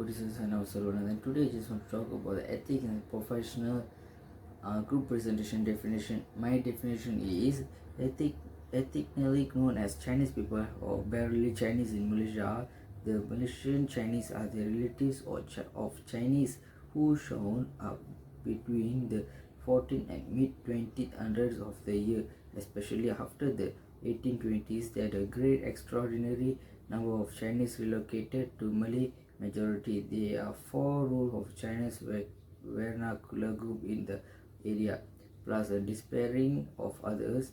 this is Hannah Salona, and today I just want to talk about the ethic and professional group presentation definition. My definition is ethnically known as Chinese people or barely Chinese in Malaysia. The Malaysian Chinese are the relatives of Chinese who shown up between the 14th and mid 20th hundreds of the year, especially after the 1820s. That a great extraordinary number of Chinese relocated to Malay majority. There are 4 rules of Chinese vernacular group in the area, plus a despairing of others,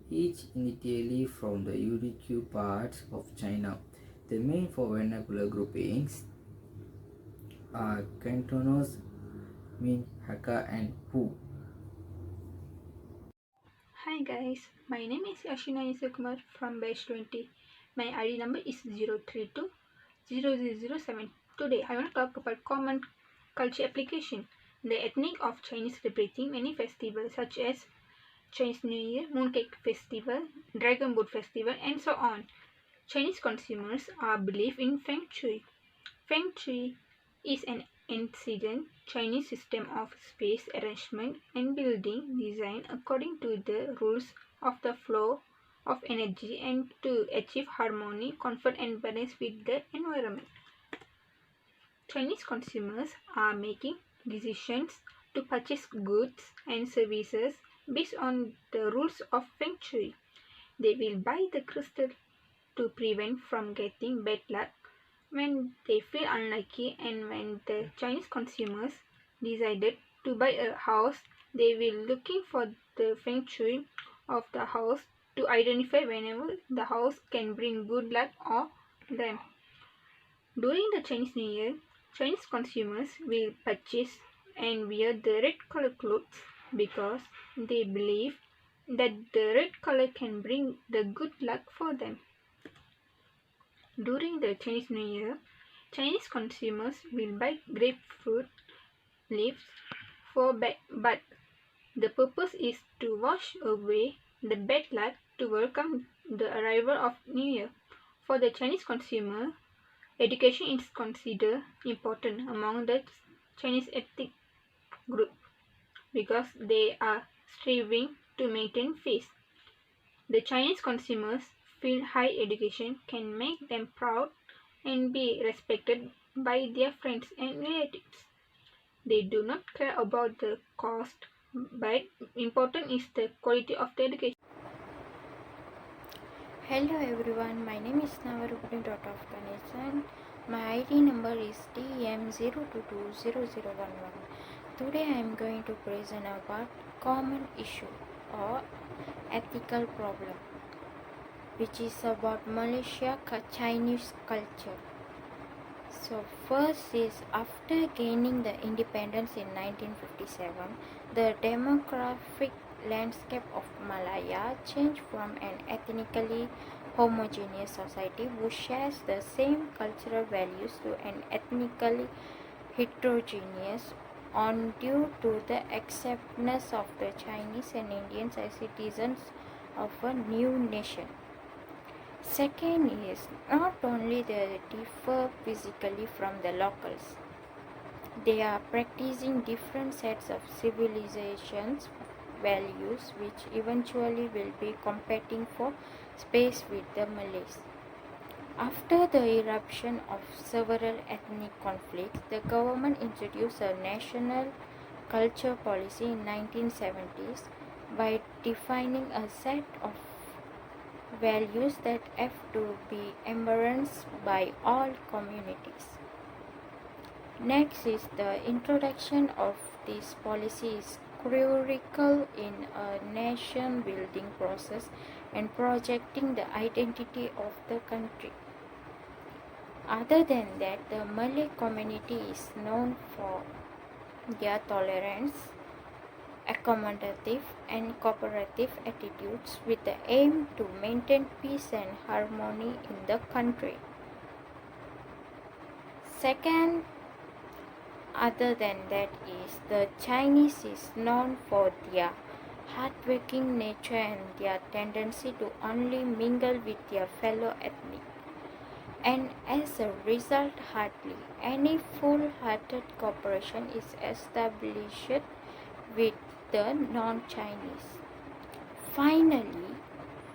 each initially from the unique parts of China. The main 4 vernacular groupings are Cantonese, Min, Hakka, and Pu. Hi guys, my name is Ashina Isakumar from batch 20. My ID number is 0320007. Today I want to talk about common culture application. The ethnic of Chinese celebrating many festivals such as Chinese New Year, Mooncake Festival, Dragon Boat Festival, and so on. Chinese consumers are believe in Feng Shui. Feng Shui is an ancient Chinese system of space arrangement and building design according to the rules of the flow of energy and to achieve harmony, comfort, and balance with the environment. Chinese consumers are making decisions to purchase goods and services based on the rules of Feng Shui. They will buy the crystal to prevent from getting bad luck when they feel unlucky, and when the Chinese consumers decided to buy a house, they will looking for the feng shui of the house to identify whenever the house can bring good luck or them. During the Chinese New Year, Chinese consumers will purchase and wear the red color clothes because they believe that the red color can bring the good luck for them. During the Chinese New Year, Chinese consumers will buy grapefruit leaves for but the purpose is to wash away the bad luck to welcome the arrival of New Year. For the Chinese consumer, education is considered important among the Chinese ethnic group because they are striving to maintain peace. The Chinese consumers feel high education can make them proud and be respected by their friends and relatives. They do not care about the cost, but important is the quality of the education. Hello everyone, my name is Navarupuni of Ganesan. My ID number is TM0220011. Today I am going to present about common issue or ethical problem, which is about Malaysia Chinese culture. So first is, after gaining the independence in 1957, the demographic landscape of Malaya changed from an ethnically homogeneous society which shares the same cultural values to an ethnically heterogeneous one due to the acceptance of the Chinese and Indians as citizens of a new nation. Second is, not only they differ physically from the locals, they are practicing different sets of civilizations values which eventually will be competing for space with the Malays. After the eruption of several ethnic conflicts, the government introduced a national culture policy in 1970s by defining a set of values that have to be embraced by all communities. Next is the introduction of this policy is critical in a nation building process and projecting the identity of the country. Other than that, the Malay community is known for their tolerance, accommodative and cooperative attitudes with the aim to maintain peace and harmony in the country. Second, other than that is, the Chinese is known for their hardworking nature and their tendency to only mingle with their fellow ethnic. and as a result, hardly any full-hearted cooperation is established with the non-Chinese. Finally,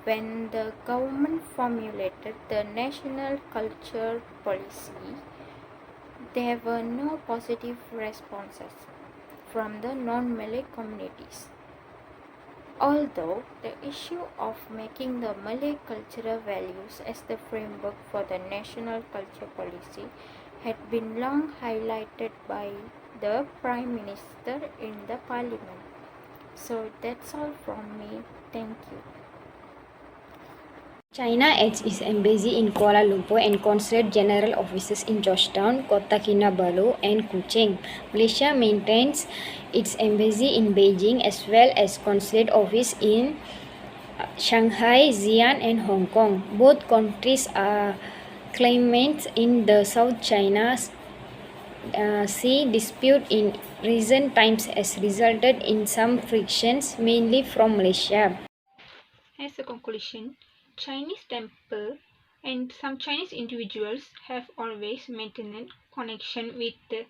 when the government formulated the national culture policy, there were no positive responses from the non-Malay communities. Although the issue of making the Malay cultural values as the framework for the national culture policy had been long highlighted by the Prime Minister in the Parliament. So that's all from me. Thank you. China has its embassy in Kuala Lumpur and consulate general offices in Georgetown, Kota Kinabalu, and Kuching. Malaysia maintains its embassy in Beijing as well as consulate office in Shanghai, Xi'an, and Hong Kong. Both countries are claimants in the South China Sea dispute in recent times has resulted in some frictions, mainly from Malaysia. As a conclusion, Chinese temple and some Chinese individuals have always maintained connection with the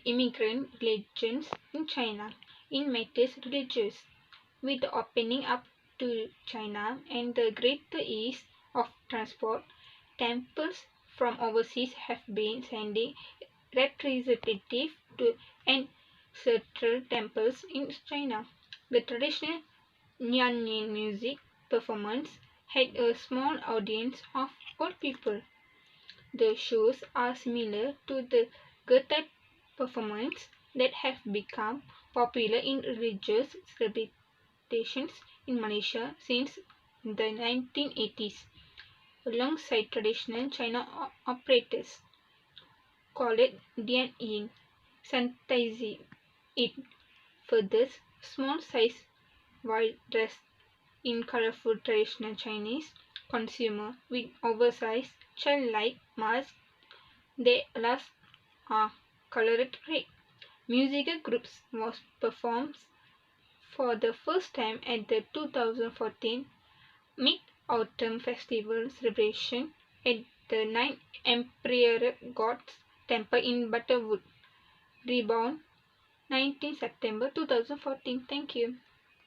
immigrant religions in China in matters religious. With the opening up to China and the greater ease of transport, temples from overseas have been sending representatives to ancestral temples in China. The traditional Nyanyin music performance had a small audience of old people. The shows are similar to the Gurtai performance that have become popular in religious celebrations in Malaysia since the 1980s, alongside traditional China operators. Call it Dian Yin, Santaisi. It furthers small size while dressed in colorful traditional Chinese consumer with oversized childlike masks. They last are colored gray. Musical groups was performed for the first time at the 2014 Mid-Autumn Festival celebration at the 9 Emperor Gods Temple in Butterwood, Rebound, 19 September 2014. Thank you.